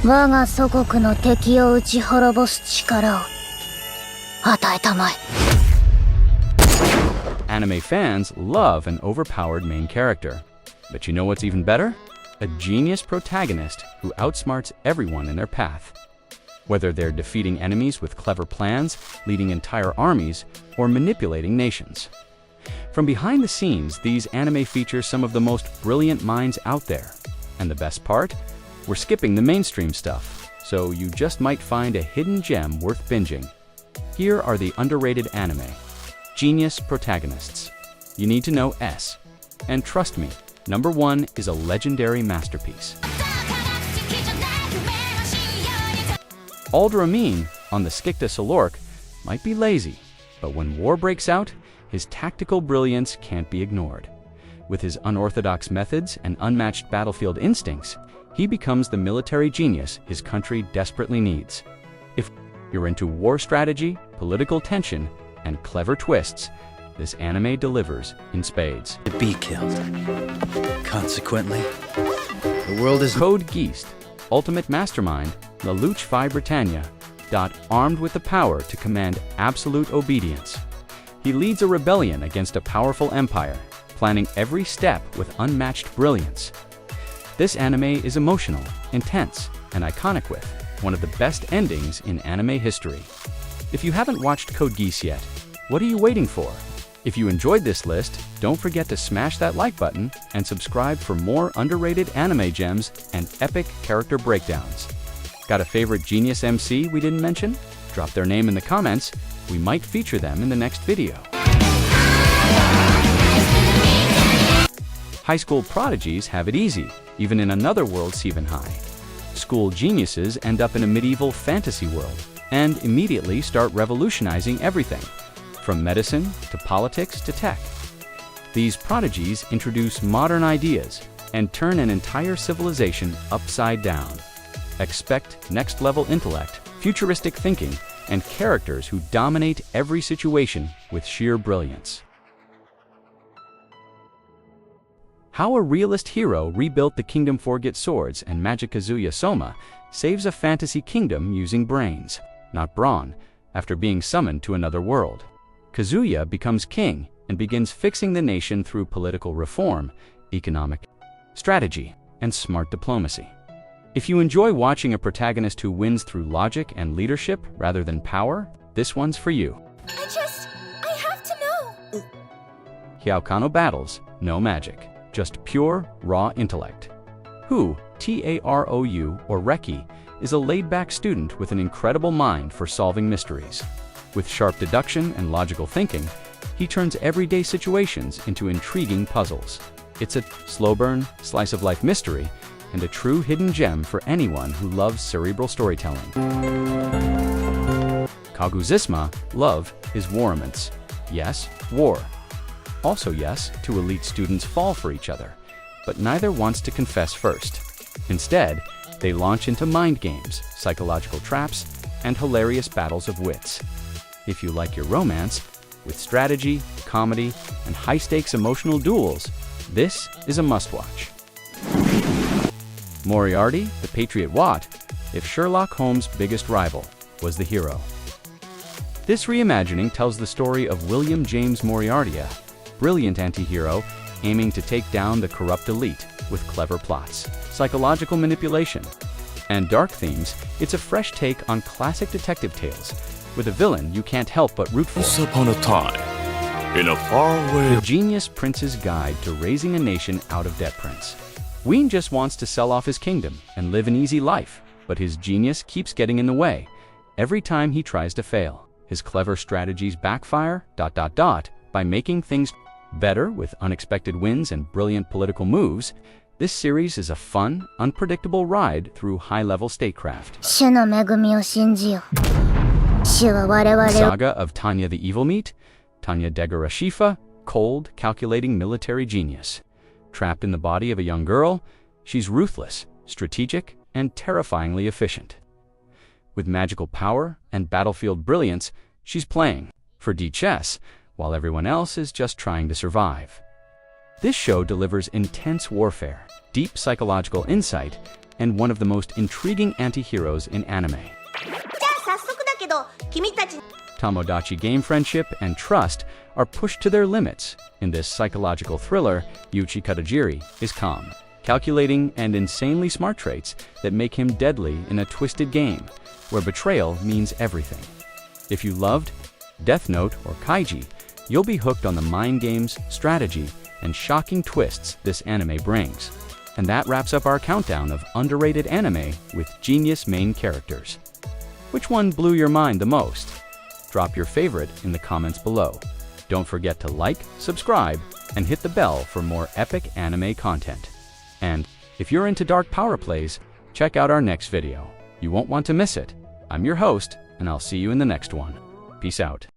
我が祖国の敵を討ち滅ぼす力を与えたまえ。 Anime fans love an overpowered main character. But you know what's even better? A genius protagonist who outsmarts everyone in their path. Whether they're defeating enemies with clever plans, leading entire armies, or manipulating nations. From behind the scenes, these anime feature some of the most brilliant minds out there. And the best part? We're skipping the mainstream stuff, so you just might find a hidden gem worth binging. Here are the underrated anime. Genius protagonists. You need to know S. And trust me, number 1 is a legendary masterpiece. Alderamin on the Skikta Salork might be lazy, but when war breaks out, his tactical brilliance can't be ignored. With his unorthodox methods and unmatched battlefield instincts, he becomes the military genius his country desperately needs. If you're into war strategy, political tension, and clever twists, this anime delivers in spades. To be killed. Consequently, the world is Code Geass, ultimate mastermind, La Luche Fi Britannia, armed with the power to command absolute obedience. He leads a rebellion against a powerful empire, planning every step with unmatched brilliance. This anime is emotional, intense, and iconic with one of the best endings in anime history. If you haven't watched Code Geass yet, what are you waiting for? If you enjoyed this list, don't forget to smash that like button and subscribe for more underrated anime gems and epic character breakdowns. Got a favorite genius MC we didn't mention? Drop their name in the comments. We might feature them in the next video. High school prodigies have it easy, even in another world Seven High. School geniuses end up in a medieval fantasy world and immediately start revolutionizing everything, from medicine to politics to tech. These prodigies introduce modern ideas and turn an entire civilization upside down. Expect next-level intellect, futuristic thinking, and characters who dominate every situation with sheer brilliance. How a realist hero rebuilt the kingdom forget swords and magic Kaguya-sama saves a fantasy kingdom using brains, not brawn, after being summoned to another world. Kazuya becomes king and begins fixing the nation through political reform, economic strategy, and smart diplomacy. If you enjoy watching a protagonist who wins through logic and leadership rather than power, this one's for you. I have to know. Hyouka battles, no magic, just pure, raw intellect. Who, Tarou, or Reki, is a laid-back student with an incredible mind for solving mysteries. With sharp deduction and logical thinking, he turns everyday situations into intriguing puzzles. It's a slow-burn, slice-of-life mystery and a true hidden gem for anyone who loves cerebral storytelling. Kaguya-sama, love, is warments. Yes, war. Also yes, two elite students fall for each other, but neither wants to confess first. Instead, they launch into mind games, psychological traps, and hilarious battles of wits. If you like your romance, with strategy, comedy, and high-stakes emotional duels, this is a must-watch. Moriarty the Patriot Watt, if Sherlock Holmes' biggest rival, was the hero. This reimagining tells the story of William James Moriarty, a brilliant anti-hero aiming to take down the corrupt elite with clever plots, psychological manipulation, and dark themes. It's a fresh take on classic detective tales, with a villain you can't help but root for. Once upon a time, in a faraway... The genius prince's guide to raising a nation out of debt prince. Ween just wants to sell off his kingdom and live an easy life, but his genius keeps getting in the way. Every time he tries to fail, his clever strategies backfire, by making things better with unexpected wins and brilliant political moves. This series is a fun, unpredictable ride through high-level statecraft. Saga of Tanya the Evil Meat, Tanya Degorashifa, cold, calculating military genius. Trapped in the body of a young girl, she's ruthless, strategic, and terrifyingly efficient. With magical power and battlefield brilliance, she's playing for chess, while everyone else is just trying to survive. This show delivers intense warfare, deep psychological insight, and one of the most intriguing anti-heroes in anime. じゃあ早速だけど君たち Tomodachi Game friendship and trust are pushed to their limits. In this psychological thriller, Yuichi Katajiri is calm, calculating, and insanely smart traits that make him deadly in a twisted game, where betrayal means everything. If you loved Death Note or Kaiji, you'll be hooked on the mind games, strategy, and shocking twists this anime brings. And that wraps up our countdown of underrated anime with genius main characters. Which one blew your mind the most? Drop your favorite in the comments below. Don't forget to like, subscribe, and hit the bell for more epic anime content. And if you're into dark power plays, check out our next video. You won't want to miss it. I'm your host, and I'll see you in the next one. Peace out.